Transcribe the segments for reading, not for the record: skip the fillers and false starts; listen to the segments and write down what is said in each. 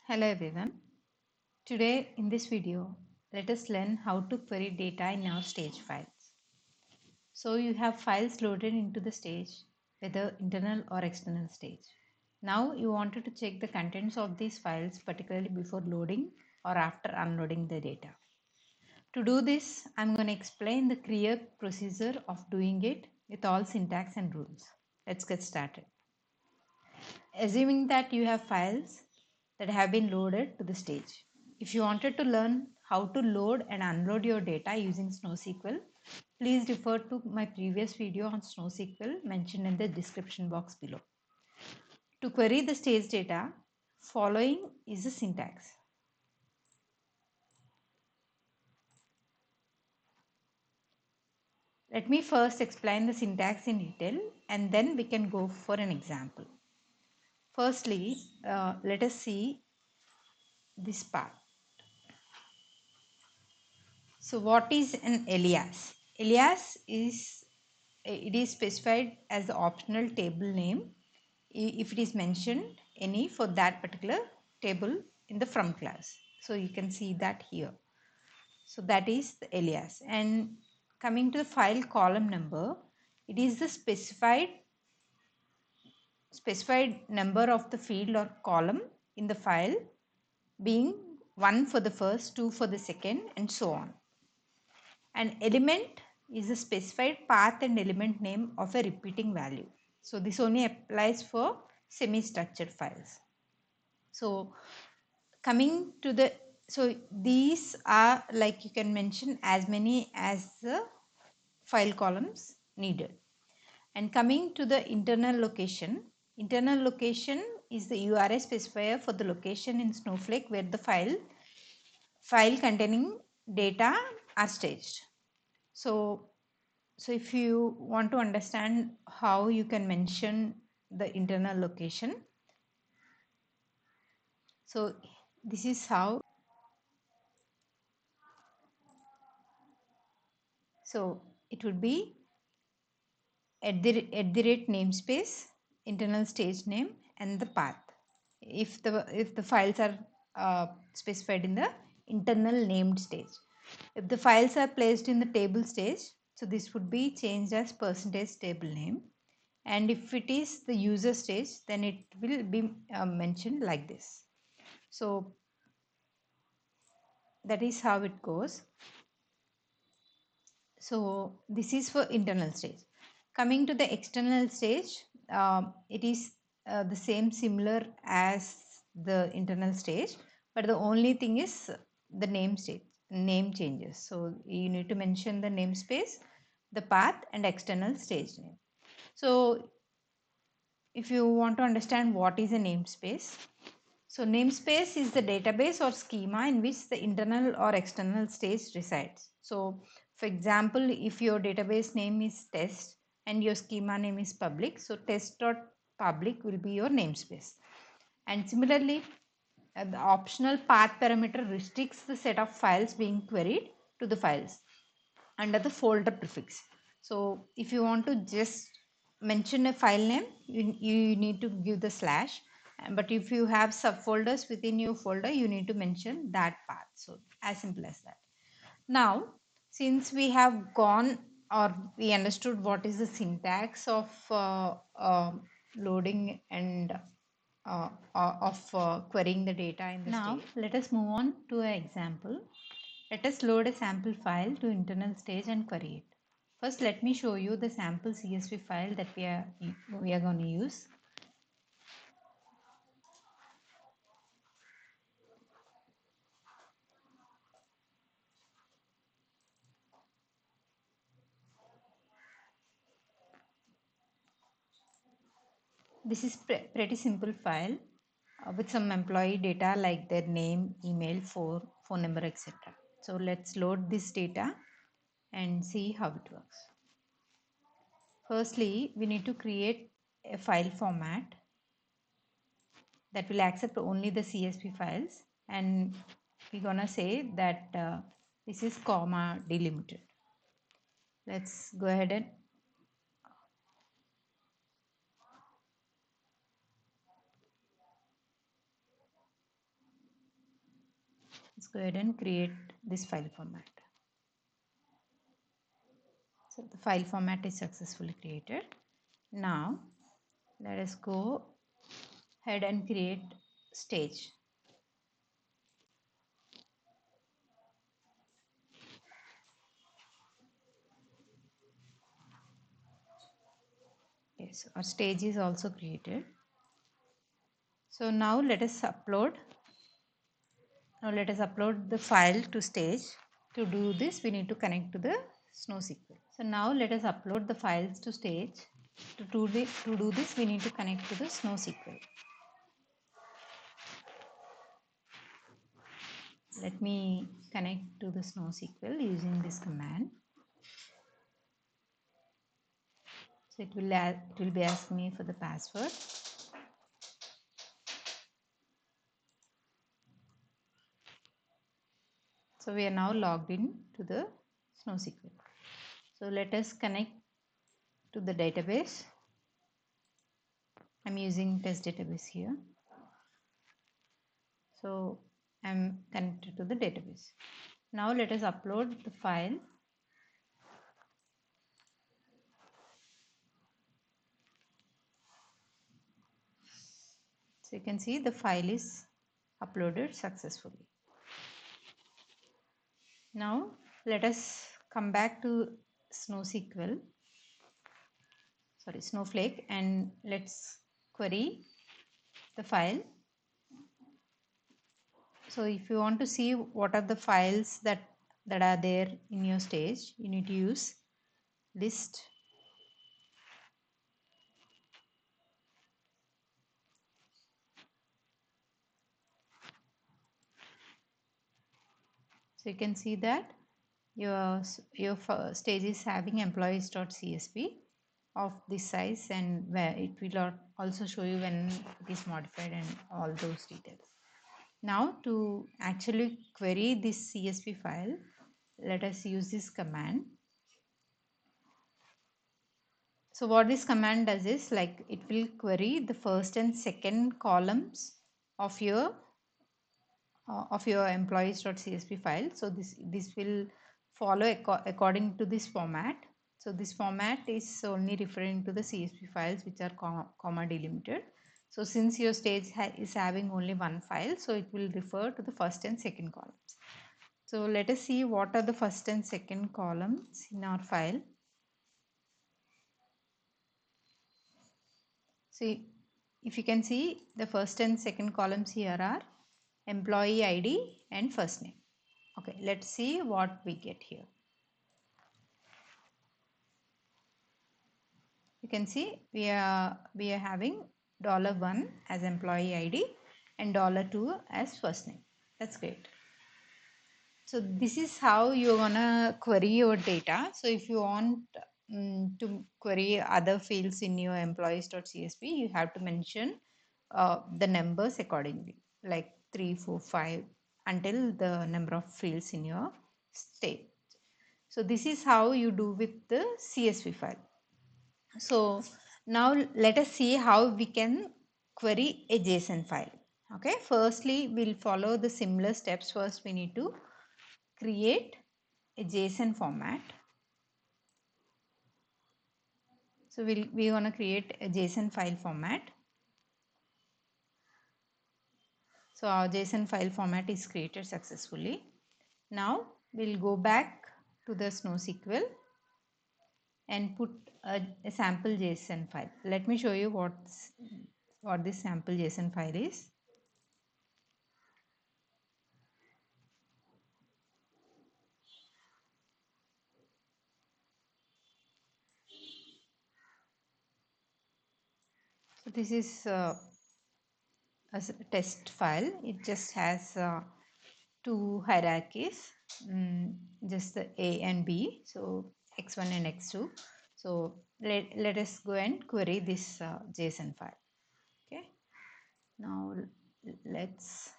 Hello everyone. Today in this video, let us learn how to query data in our stage files. So you have files loaded into the stage, whether internal or external stage. Now you wanted to check the contents of these files, particularly before loading or after unloading the data. To do this, I'm going to explain the clear procedure of doing it with all syntax and rules. Let's get started. Assuming that you have files that have been loaded to the stage. If you wanted to learn how to load and unload your data using SnowSQL, please refer to my previous video on SnowSQL mentioned in the description box below. To query the stage data, following is the syntax. Let me first explain the syntax in detail and then we can go for an example. Firstly, let us see this part. So what is an alias? Alias is specified as the optional table name if it is mentioned any for that particular table in the from class. So you can see that here. So that is the alias. And coming to the file column number, it is the specified number of the field or column in the file, being 1 for the first, 2 for the second, and so on. An element is a specified path and element name of a repeating value. So this only applies for semi-structured files. So coming to the, so these are like you can mention as many as the file columns needed. And coming to the internal location is the URI specifier for the location in Snowflake where the file containing data are staged. So if you want to understand how you can mention the internal location, so this is how. So it would be at the rate namespace, internal stage name, and the path. If the files are specified in the internal named stage. If the files are placed in the table stage, so this would be changed as percentage table name. And if it is the user stage, then it will be mentioned like this. So that is how it goes. So this is for internal stage. Coming to the external stage, it is the same similar as the internal stage, but the only thing is the name changes. So you need to mention the namespace, the path, and external stage name. So if you want to understand what is a namespace, so namespace is the database or schema in which the internal or external stage resides. So for example, if your database name is test and your schema name is public, so test.public will be your namespace. And similarly, the optional path parameter restricts the set of files being queried to the files under the folder prefix. So if you want to just mention a file name, you need to give the slash. But if you have subfolders within your folder, you need to mention that path. So as simple as that. Now, since we have gone or we understood what is the syntax of loading and querying the data in the now stage. Let us move on to an example. Let us load a sample file to internal stage and query it. First, let me show you the sample CSV file that we are going to use. This is pretty simple file with some employee data like their name, email, phone number, etc. So let's load this data and see how it works. Firstly, we need to create a file format that will accept only the CSV files, and we're gonna say that this is comma delimited. Let's go ahead and let's go ahead and create this file format. So the file format is successfully created. Now let us go ahead and create stage. Yes, our stage is also created. So now let us upload. Now let us upload the file to stage. To do this, we need to connect to the SnowSQL. So now let us upload the files to stage. To do this, we need to connect to the SnowSQL. Let me connect to the SnowSQL using this command. So it will be asking me for the password. So we are now logged in to the SnowSQL. So let us connect to the database. I'm using test database here. So I'm connected to the database. Now let us upload the file. So you can see the file is uploaded successfully. Now let us come back to Snowflake, and let's query the file. So if you want to see what are the files that are there in your stage, you need to use list. So you can see that your stage is having employees.csv of this size, and where it will also show you when it is modified and all those details. Now to actually query this CSV file, let us use this command. So what this command does is, like, it will query the first and second columns of your employees.csv file. So this will follow according to this format. So this format is only referring to the CSV files which are comma delimited. So since your stage is having only one file, so it will refer to the first and second columns. So let us see what are the first and second columns in our file. See, if you can see, the first and second columns here are employee ID and first name. Okay, let's see what we get here. You can see we are having $1 as employee ID and $2 as first name. That's great. So this is how you're gonna query your data. So if you want to query other fields in your employees.csv, you have to mention the numbers accordingly, like 3, 4, 5, until the number of fields in your state. So this is how you do with the CSV file. So now let us see how we can query a JSON file. Okay, firstly we'll follow the similar steps. First we need to create a JSON format. So we're going to create a JSON file format. So our JSON file format is created successfully. Now we'll go back to the SnowSQL and put a sample JSON file. Let me show you what this sample JSON file is. So this is a test file. It just has two hierarchies, just the A and B, so x1 and x2. So let us go and query this JSON file. Okay, now let's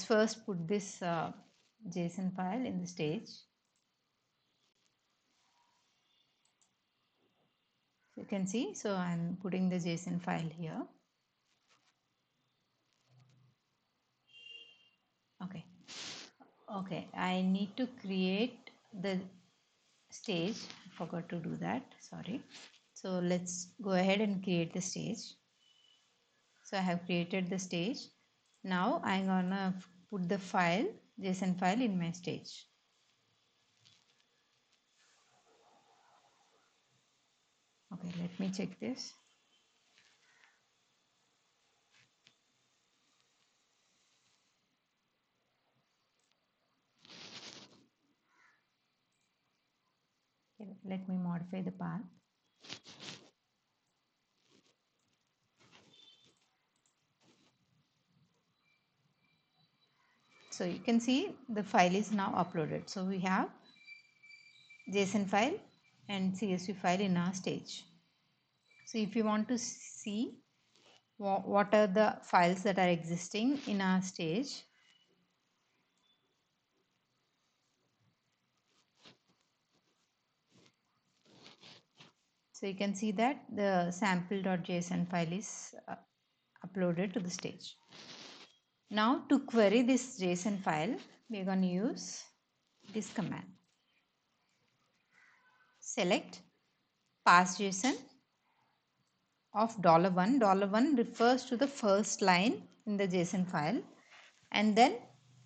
first put this JSON file in the stage. You can see, so I'm putting the JSON file here. Okay, Okay, I need to create the stage. I forgot to do that, sorry. So let's go ahead and create the stage. So I have created the stage. Now I'm gonna put the file, JSON file in my stage. Okay, let me check this. Okay, let me modify the path. So you can see the file is now uploaded. So we have JSON file and CSV file in our stage. So if you want to see what are the files that are existing in our stage, so you can see that the sample.json file is uploaded to the stage. Now to query this JSON file, we are going to use this command. Select parse JSON of $1. $1 refers to the first line in the JSON file, and then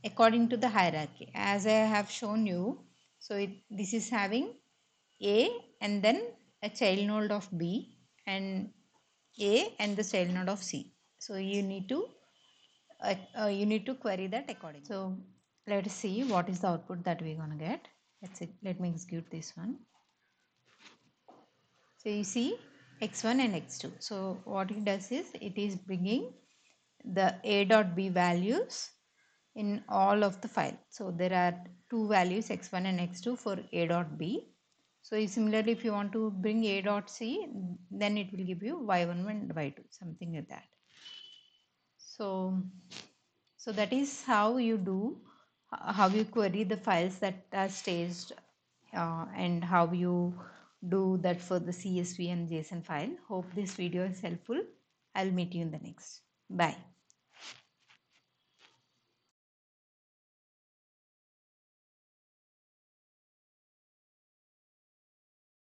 according to the hierarchy as I have shown you. So this is having A and then a child node of B and A and the child node of C. So you need to query that accordingly. So let us see what is the output that we're gonna get. Let me execute this one. So you see x1 and x2. So what it does is it is bringing the a.b values in all of the file. So there are two values x1 and x2 for a.b. So similarly, if you want to bring a.c, then it will give you y1 and y2, something like that. So that is how you do, how you query the files that are staged, and how you do that for the CSV and JSON file. Hope this video is helpful. I'll meet you in the next. Bye.